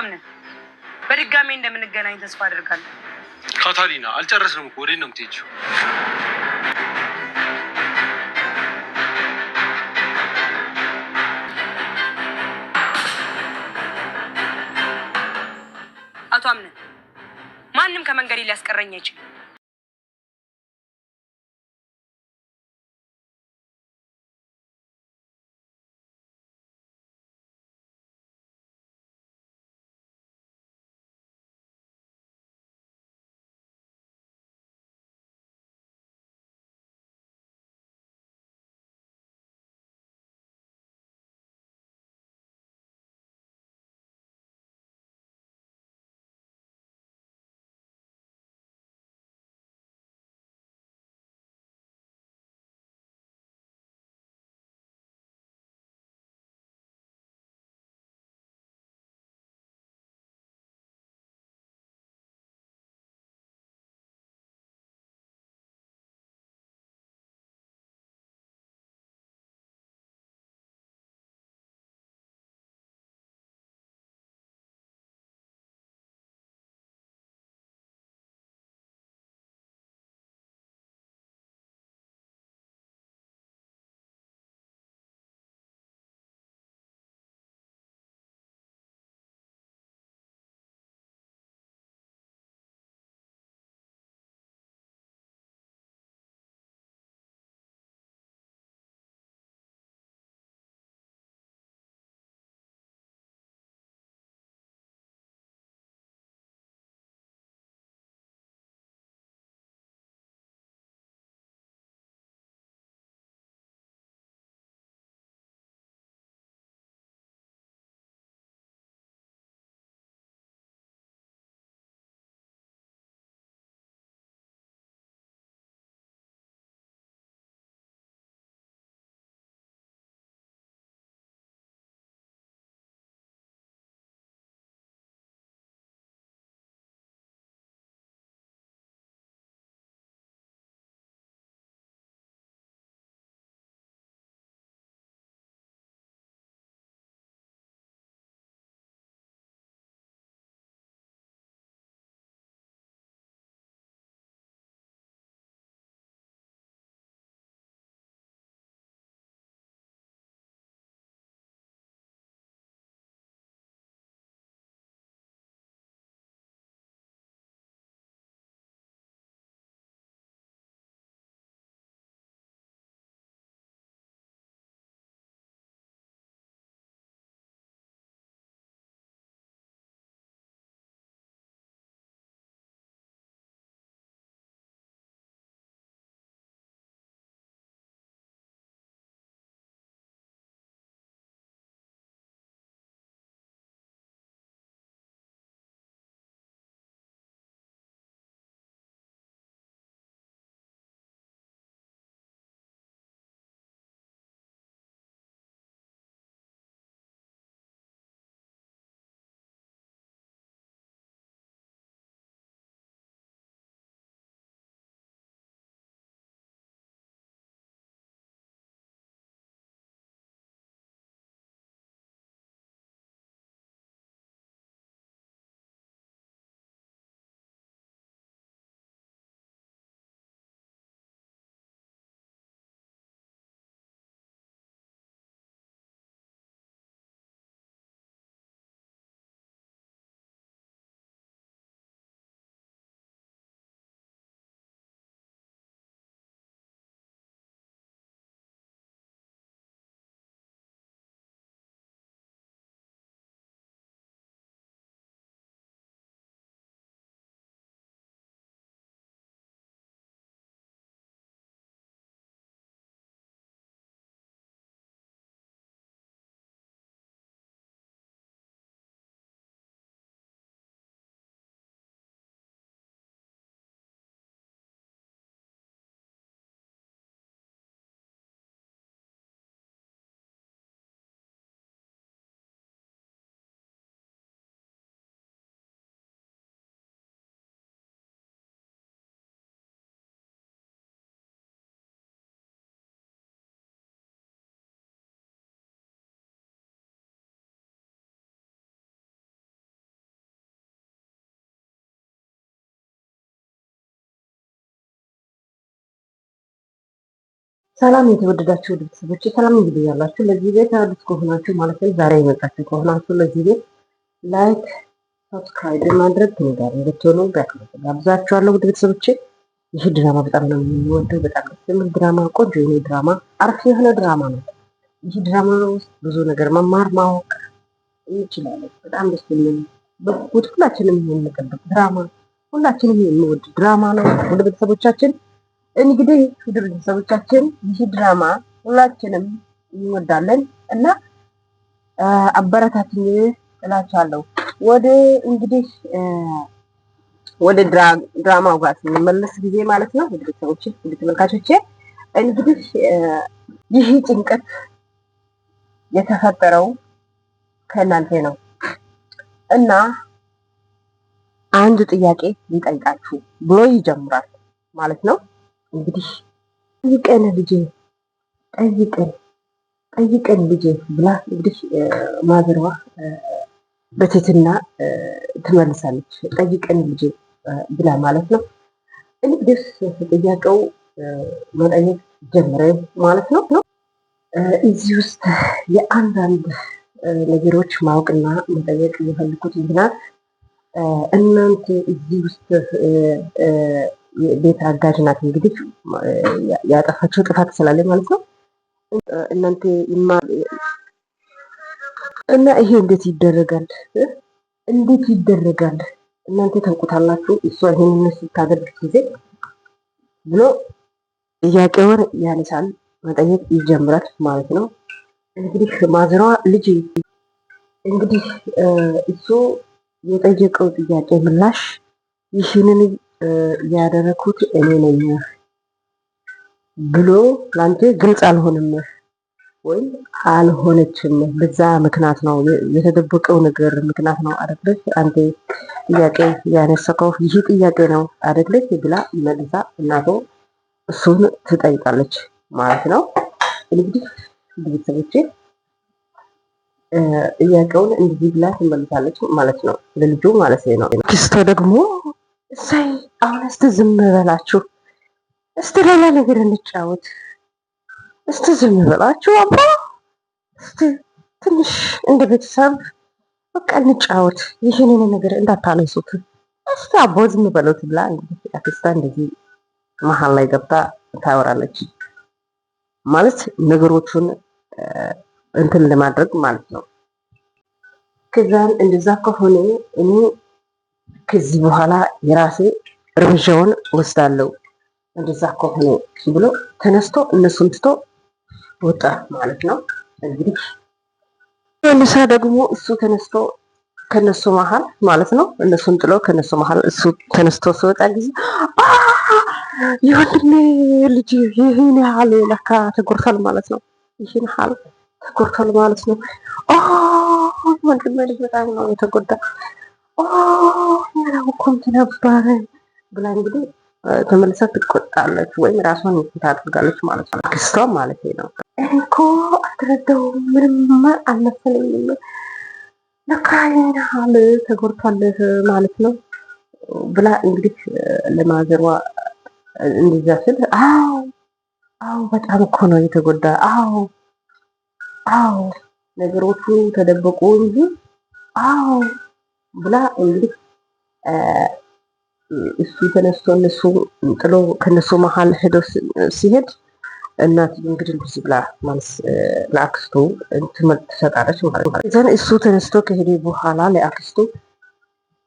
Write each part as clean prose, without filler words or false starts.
አምነን በድጋሚ እንደምንገናኝ ተስፋ አደርጋለሁ። ካታሊና አልጨረስንም እኮ ወዴት ነው የምትሄጂው? አቶ አምነን ማንም ከመንገዴ ሊያስቀረኝ አይችልም። ሰላም የተወደዳችሁ ቤተሰቦች ሰላም እንግዲህ ያላችሁ ለዚህ ቤት አዲስ ከሆናችሁ ማለት ነው ዛሬ የመጣችሁ ከሆናችሁ ለዚህ ቤት ላይክ ሰብስክራይብ ማድረግ ትንጋር እንድትሆኑ ጋብዛችኋለሁ። ውድ ቤተሰቦች ይህ ድራማ በጣም ነው የሚወደው። በጣም ደስ የሚል ድራማ፣ ቆንጆ የሆነ ድራማ፣ አሪፍ የሆነ ድራማ ነው። ይህ ድራማ ውስጥ ብዙ ነገር መማር ማወቅ እንችላለን። በጣም ደስ የሚል በጉት ሁላችንም የምንጠብቅ ድራማ፣ ሁላችንም የሚወድ ድራማ ነው። ውድ ቤተሰቦቻችን እንግዲህ ውድ ቤተሰቦቻችን ይህ ድራማ ሁላችንም እንወዳለን እና አበረታትኝ እላችኋለሁ። እንግዲህ ወደ ድራማው ጋር ስንመለስ ጊዜ ማለት ነው ውድ ቤተሰቦች፣ ውድ ተመልካቾቼ እንግዲህ ይህ ጭንቀት የተፈጠረው ከእናንተ ነው እና አንድ ጥያቄ ሊጠይቃችሁ ብሎ ይጀምራል ማለት ነው። እንግዲህ ጠይቀን ልጄ ጠይቀን ልጄ ብላ እንግዲህ ማዘሯ በትህትና ትመልሳለች። ጠይቀን ልጄ ብላ ማለት ነው። እንግዲህ ጥያቄው መጠየቅ ጀምረ ማለት ነው። እዚህ ውስጥ የአንዳንድ ነገሮች ማወቅና መጠየቅ የፈልኩት ምክንያት እናንተ እዚህ ውስጥ ቤት አጋዥ ናት። እንግዲህ ያጠፋቸው ጥፋት ስላለ ማለት ነው እናንተ እና ይሄ እንዴት ይደረጋል? እንዴት ይደረጋል? እናንተ ታውቁታላችሁ። እሷ ይሄንን ስታደርግ ጊዜ ብሎ ጥያቄውን ያነሳል፣ መጠየቅ ይጀምራል ማለት ነው። እንግዲህ ማዘሯ ልጅ እንግዲህ እሱ የጠየቀው ጥያቄ ምላሽ ይህንን ያደረኩት እኔ ነኝ ብሎ ላንተ ግልጽ አልሆንም ወይም አልሆነችም። በዛ ምክንያት ነው የተደበቀው ነገር ምክንያት ነው አይደል? አንተ ጥያቄ ያነሳከው ይህ ጥያቄ ነው አይደል? ብላ መልሳ እናቶ እሱን ትጠይቃለች ማለት ነው። እንግዲህ ቤተሰቦቼ ጥያቄውን እንዲህ ብላ ትመልሳለች ማለት ነው፣ ለልጁ ማለት ነው። ክስቶ ደግሞ እሰይ አሁን እስቲ ዝም በላችሁ፣ እስቲ ሌላ ነገር እንጫወት፣ እስቲ ዝም በላችሁ አባ፣ እስቲ ትንሽ እንደ ቤተሰብ በቃ እንጫወት፣ ይህንን ነገር እንዳታነሱት፣ እስቲ አቦ ዝም በሉት ብላ እንግዲህ አክስታ እንደዚህ መሀል ላይ ገብታ ታወራለች ማለት ነገሮቹን እንትን ለማድረግ ማለት ነው። ከዛም እንደዛ ከሆነ እኔ ከዚህ በኋላ የራሴ እርምጃውን ወስዳለሁ፣ እንደዛ ከሆነ ብሎ ተነስቶ እነሱን ትቶ ወጣ ማለት ነው። እንግዲህ እነሳ ደግሞ እሱ ተነስቶ ከነሱ መሀል ማለት ነው፣ እነሱን ጥሎ ከነሱ መሀል እሱ ተነስቶ ሲወጣ ጊዜ የወንድሜ ልጅ ይህን ያህል ለካ ተጎድቷል ማለት ነው፣ ይህን ያህል ተጎድቷል ማለት ነው። ወንድሜ ልጅ በጣም ነው የተጎዳ፣ ያላወኩም ነበረ ብላ እንግዲህ ተመልሳ ትቆጣለች ወይም ራሷን ታደርጋለች ማለት ነው። ክስቷ ማለት ነው። እኮ አትረዳውም፣ ምንም አልመሰለኝም፣ ለካ ይህን ያህል ተጎድቷል ማለት ነው ብላ እንግዲህ ለማዘሯ እንደዛ ስል አዎ በጣም እኮ ነው የተጎዳ፣ አዎ ነገሮቹ ተደበቁ እንጂ አዎ ብላ እንግዲህ እሱ ተነስቶ እነሱ ጥሎ ከነሱ መሀል ሄዶ ሲሄድ እናትዬ እንግዲህ እንደዚህ ብላ ማለት ለአክስቱ ትምህርት ትሰጣለች ማለት ነው። ዘን እሱ ተነስቶ ከሄደ በኋላ ለአክስቱ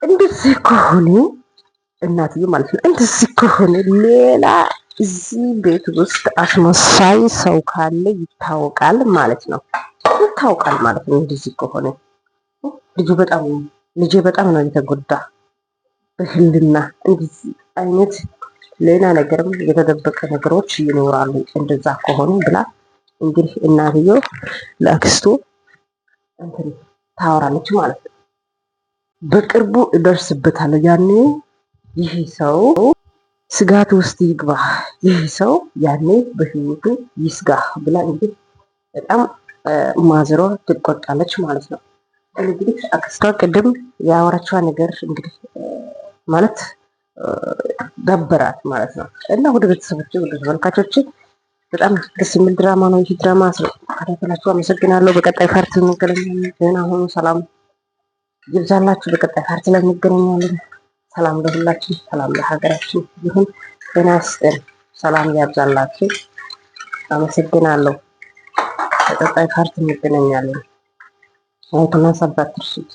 እንደዚህ ከሆነ እናትዬ ማለት ነው እንደዚህ ከሆነ ሌላ እዚህ ቤት ውስጥ አስመሳይ ሰው ካለ ይታወቃል ማለት ነው። ይታወቃል ማለት ነው። እንደዚህ ከሆነ ልጄ በጣም ነው የተጎዳ በህልና እንደዚህ አይነት ሌላ ነገርም የተደበቀ ነገሮች ይኖራሉ እንደዛ ከሆኑ ብላ እንግዲህ እናትየው ለአክስቱ እንትን ታወራለች ማለት ነው። በቅርቡ እደርስበታለሁ፣ ያኔ ይህ ሰው ስጋት ውስጥ ይግባ፣ ይህ ሰው ያኔ በህይወቱ ይስጋ ብላ እንግዲህ በጣም ማዘሯ ትቆጣለች ማለት ነው። እንግዲህ አክስቷ ቅድም ያወራችዋ ነገር እንግዲህ ማለት ደበራት ማለት ነው። እና ወደ ቤተሰቦች ወደ ተመልካቾች በጣም ደስ የሚል ድራማ ነው። ይህ ድራማ ስለተከታተላችሁ አመሰግናለሁ። በቀጣይ ፓርት እንገናኛለን። ደህና ሁኑ። ሰላም ይብዛላችሁ። በቀጣይ ፓርት ላይ እንገናኛለን። ሰላም ለሁላችን፣ ሰላም ለሀገራችን ይሁን። ጤና ይስጥን፣ ሰላም ያብዛላችሁ። አመሰግናለሁ። በቀጣይ ፓርት እንገናኛለን። ላይክ እና ሰብስክራይብ አትርሱት።